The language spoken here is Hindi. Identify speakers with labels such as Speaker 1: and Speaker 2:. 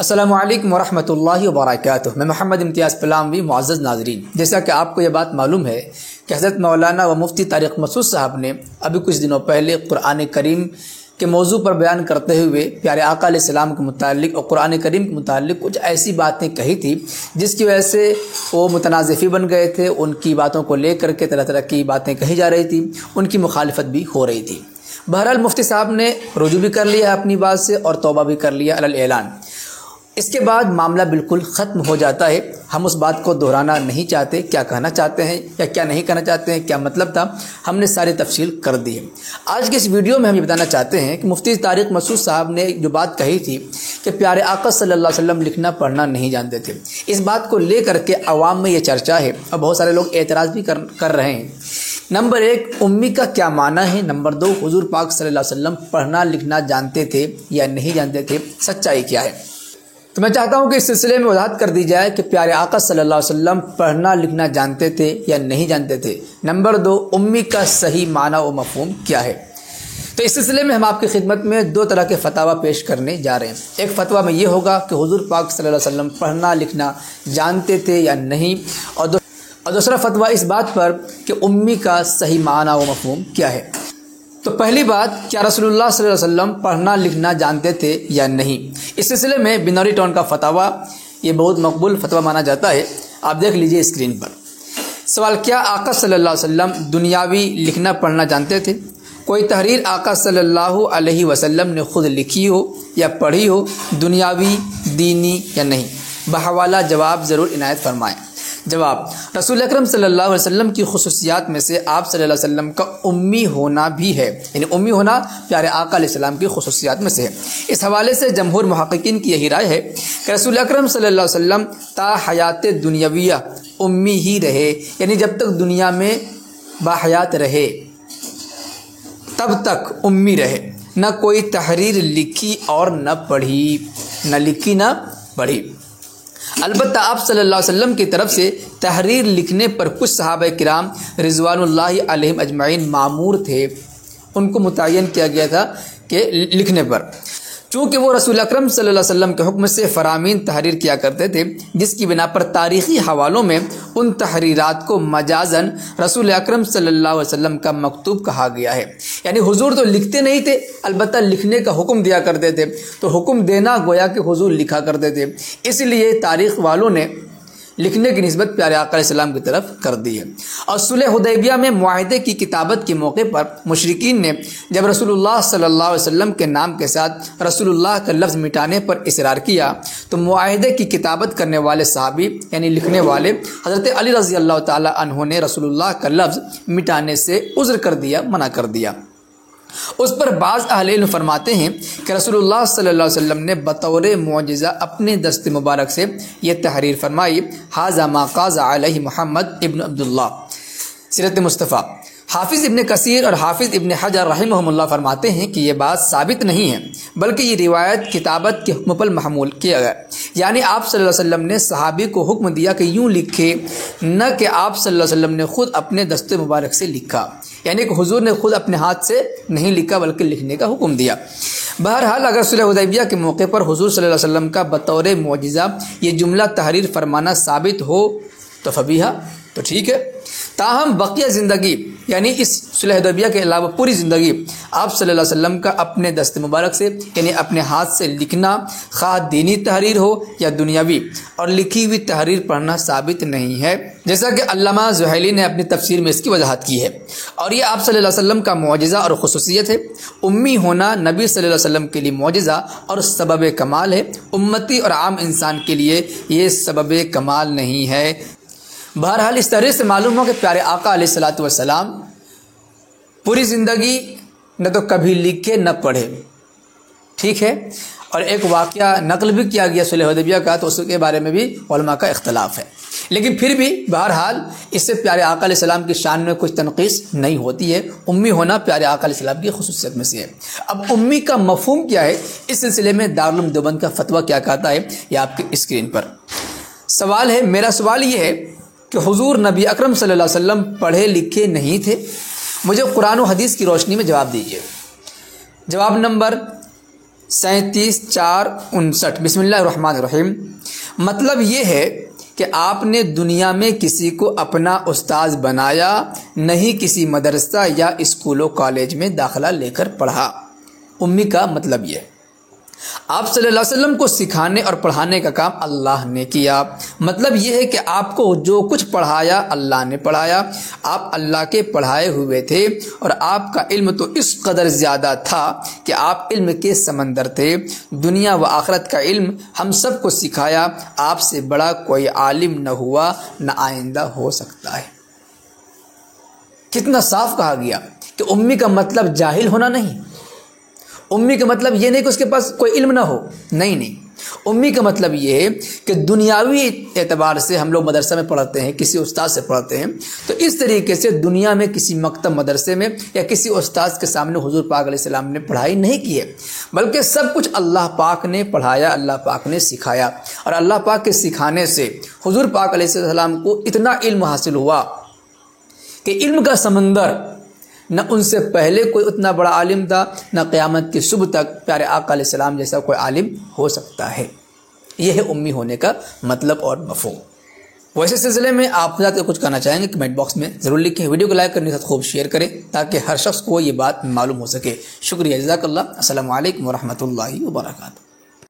Speaker 1: अस्सलामु अलैकुम वरहमतुल्लाहि वबरकातुहू। मैं मोहम्मद इम्तियाज़ पलामवी। मुअज़्ज़ज़ नाज़रीन, जैसा कि आपको ये बात मालूम है कि हज़रत मौलाना व मुफ्ती तारिक मसूद साहब ने अभी कुछ दिनों पहले कुरान करीम के मौजू पर बयान करते हुए प्यारे आका अलैहिस्सलाम के मुताल्लिक़ और कुरान करीम के मुताल्लिक़ कुछ ऐसी बातें कही थी जिसकी वजह से वो मुतनाज़िफ़ी बन गए थे। उनकी बातों को लेकर के तरह तरह की बातें कही जा रही थी, उनकी मुखालिफत भी हो रही थी। बहरहाल मुफ्ती साहब ने रुजू भी कर लिया अपनी बात से और तौबा भी कर लिया अलल ऐलान। इसके बाद मामला बिल्कुल ख़त्म हो जाता है। हम उस बात को दोहराना नहीं चाहते, क्या कहना चाहते हैं या क्या नहीं कहना चाहते हैं, क्या मतलब था, हमने सारी तफसील कर दी है। आज के इस वीडियो में हम ये बताना चाहते हैं कि मुफ्ती तारिक मसूद साहब ने जो बात कही थी कि प्यारे आका सल्लल्लाहु अलैहि वसल्लम लिखना पढ़ना नहीं जानते थे, इस बात को लेकर के अवाम में ये चर्चा है और बहुत सारे लोग एतराज़ भी कर रहे हैं। नंबर 1, उम्मी का क्या माना है। नंबर 2, हुजूर पाक सल्लल्लाहु अलैहि वसल्लम पढ़ना लिखना जानते थे या नहीं जानते थे, सच्चाई क्या है। तो मैं चाहता हूं कि इस सिलसिले में वजाहत कर दी जाए कि प्यारे आका सल्लल्लाहु अलैहि वसल्लम पढ़ना लिखना जानते थे या नहीं जानते थे। नंबर 2, उम्मी का सही माना व मफ़हूम क्या है। तो इस सिलसिले में हम आपकी खिदमत में 2 तरह के फतवा पेश करने जा रहे हैं। एक फतवा में ये होगा कि हुजूर पाक सल्लल्लाहु अलैहि वसल्लम पढ़ना लिखना जानते थे या नहीं, और दूसरा फतवा इस बात पर कि उम्मी का सही माना व मफ़हूम क्या है। तो पहली बात, क्या रसूलुल्लाह सल्लल्लाहु अलैहि वसल्लम पढ़ना लिखना जानते थे या नहीं। इस सिलसिले में बिनौरी टाउन का फतवा ये बहुत मकबूल फतवा माना जाता है। आप देख लीजिए स्क्रीन पर। सवाल, क्या आका सल्लल्लाहु अलैहि वसल्लम दुनियावी लिखना पढ़ना जानते थे। कोई तहरीर आका सल्लल्लाहु अलैहि वसल्लम ने खुद लिखी हो या पढ़ी हो, दुनियावी दीनी या नहीं। बहवाला जवाब ज़रूर इनायत फरमाएँ। जवाब, रसूल अकरम सल्लल्लाहु अलैहि वसल्लम की खुसूसियात में से आप सल्लल्लाहु अलैहि वसल्लम का उम्मी होना भी है, यानी उम्मी होना प्यारे आका अलैहिस्सलाम की खुसूसियात में से है। इस हवाले से जमहूर मुहक्किकीन की यही राय है कि रसूल अकरम सल्लल्लाहु अलैहि वसल्लम ता हयात दुनियाविया उम्मी ही रहे, यानी जब तक दुनिया में बाहयात रहे तब तक उम्मी रहे। न कोई तहरीर लिखी और न पढ़ी, न लिखी न पढ़ी। अलबत्ता आप सल्लल्लाहु अलैहि वसल्लम की तरफ से तहरीर लिखने पर कुछ सहाबा किराम रिज़वानुल्लाहि अलैहिम अजमाइन मामूर थे, उनको मुतय्यन किया गया था कि लिखने पर, चूँकि वो रसूल अकरम सल्लल्लाहु अलैहि वसल्लम के हुक्म से फ़रामीन तहरीर किया करते थे, जिसकी बिना पर तारीख़ी हवालों में उन तहरीरात को मजाजन रसूल अकरम सल्लल्लाहु अलैहि वसल्लम का मकतूब कहा गया है। यानी हुजूर तो लिखते नहीं थे, अलबत्ता लिखने का हुक्म दिया करते थे, तो हुक्म देना गोया कि हुजूर लिखा करते थे, इसलिए तारीख़ वालों ने लिखने की निस्बत प्यारे आका अलैहिस्सलाम की तरफ कर दी है। और सुलह हुदैबिया में मुआहिदे की किताबत के मौके पर मुशरिकीन ने जब रसूलुल्लाह सल्लल्लाहु अलैहि वसल्लम के नाम के साथ रसूलुल्लाह का लफ्ज़ मिटाने पर इसरार किया, तो मुआहिदे की किताबत करने वाले सहाबी यानी लिखने वाले हज़रत अली रज़ी अल्लाह ताला अन्हु ने रसूलुल्लाह का लफ्ज़ मिटाने से उज़्र कर दिया, मना कर दिया। उस पर बाज़ अहले इल्म फरमाते हैं कि रसूलुल्लाह सल्लल्लाहु अलैहि वसल्लम ने बतौर मुअजिज़ा अपने दस्त मुबारक से ये तहरीर फरमाई, हाज़ा मा क़ाज़ा अलैहि मुहम्मद इब्न अब्दुल्लाह, सीरत मुस्तफ़ा। हाफिज़ इब्न कसीर और हाफिज़ इब्न हजर रहमहुल्लाह फरमाते हैं कि ये बात साबित नहीं है, बल्कि ये रिवायत किताबत के हुक्म पर महमूल किया गया। यानी आप सल्लल्लाहु अलैहि वसल्लम ने सहाबी को हुक्म दिया कि यूँ लिखे, न कि आप सल्लल्लाहु अलैहि वसल्लम ने खुद अपने दस्ते मुबारक से लिखा, यानी कि हुजूर ने खुद अपने हाथ से नहीं लिखा बल्कि लिखने का हुक्म दिया। बहरहाल अगर सुलह हुदैबिया के मौके पर हुजूर सल्लल्लाहु अलैहि वसल्लम का बतौर मुअजिज़ा ये जुमला तहरीर फरमाना साबित हो तो फबीहा, तो ठीक है। ताहम बकिया ज़िंदगी यानी इस सुलह हुदैबिया के अलावा पूरी ज़िंदगी आप सल्लल्लाहु अलैहि वसल्लम का अपने दस्त मुबारक से यानी अपने हाथ से लिखना, खा दीनी तहरीर हो या दुनियावी, और लिखी हुई तहरीर पढ़ना साबित नहीं है, जैसा कि अल्लामा ज़ुहैली ने अपनी तफसीर में इसकी वजाहत की है। और ये आप सल्लल्लाहु अलैहि वसल्लम का मुअजिज़ा और खुसूसियत है। उम्मी होना नबी सल्लल्लाहु अलैहि वसल्लम के लिए मुअजिज़ा और सबब कमाल है, उम्मती और आम इंसान के लिए ये सबब कमाल नहीं है। बहरहाल इस तरह से मालूम हो कि प्यारे आका अलैहिस्सलातु वस्सलाम पूरी ज़िंदगी न तो कभी लिखे न पढ़े, ठीक है। और एक वाक़या नकल भी किया गया सुलह हुदैबिया का, तो उसके बारे में भी उलमा का इख्तलाफ है, लेकिन फिर भी बहरहाल इससे प्यारे आका अलैहिस्सलाम की शान में कुछ तनक़ीस नहीं होती है। उम्मी होना प्यारे आका अलैहिस्सलाम की खुसूसियत में से है। अब उम्मी का मफ़हूम क्या है, इस सिलसिले में दारुल उलूम देवबंद का फतवा क्या कहता है, यह आपकी स्क्रीन पर सवाल है। मेरा सवाल ये है कि हुजूर नबी अकरम सल्लल्लाहु अलैहि वसल्लम पढ़े लिखे नहीं थे। मुझे कुरान और हदीस की रोशनी में जवाब दीजिए। जवाब नंबर 37/4/59। बिस्मिल्लाहिर्रहमानिर्रहीम। मतलब ये है कि आपने दुनिया में किसी को अपना उस्ताद बनाया, नहीं किसी मदरसा या स्कूलों कॉलेज में दाखिला लेकर पढ़ा। उम्मी का मतलब ये, आप सल्लल्लाहु अलैहि वसल्लम को सिखाने और पढ़ाने का काम अल्लाह ने किया। मतलब यह है कि आपको जो कुछ पढ़ाया अल्लाह ने पढ़ाया, आप अल्लाह के पढ़ाए हुए थे और आपका इल्म तो इस कदर ज़्यादा था कि आप इल्म के समंदर थे। दुनिया व आखिरत का इल्म हम सबको सिखाया। आपसे बड़ा कोई आलिम न हुआ, न आइंदा हो सकता है। कितना साफ कहा गया कि उम्मी का मतलब जाहिल होना नहीं। उम्मी का मतलब ये नहीं कि उसके पास कोई इल्म ना हो, नहीं। उम्मी का मतलब ये है कि दुनियावी एतबार से हम लोग मदरसा में पढ़ते हैं, किसी उस्ताद से पढ़ते हैं, तो इस तरीके से दुनिया में किसी मकतब मदरसे में या किसी उस्ताद के सामने हुजूर पाक अलैहिस्सलाम ने पढ़ाई नहीं की है, बल्कि सब कुछ अल्लाह पाक ने पढ़ाया, अल्लाह पाक ने सिखाया। और अल्लाह पाक के सिखाने से हुजूर पाक अलैहिस्सलाम को इतना इल्म हासिल हुआ कि इल्म का समंदर, न उनसे पहले कोई उतना बड़ा आलिम था, न क़यामत की सुबह तक प्यारे आका अलैहिस्सलाम जैसा कोई आलिम हो सकता है। यह है उम्मी होने का मतलब और मफ़हूम। वैसे सिलसिले में आप कुछ कहना चाहेंगे कमेंट बॉक्स में ज़रूर लिखें। वीडियो को लाइक करने के साथ खूब शेयर करें ताकि हर शख्स को ये बात मालूम हो सके। शुक्रिया, जज़ाकल्लाह। अस्सलामु अलैकुम व रहमतुल्लाहि व बरकातुहू।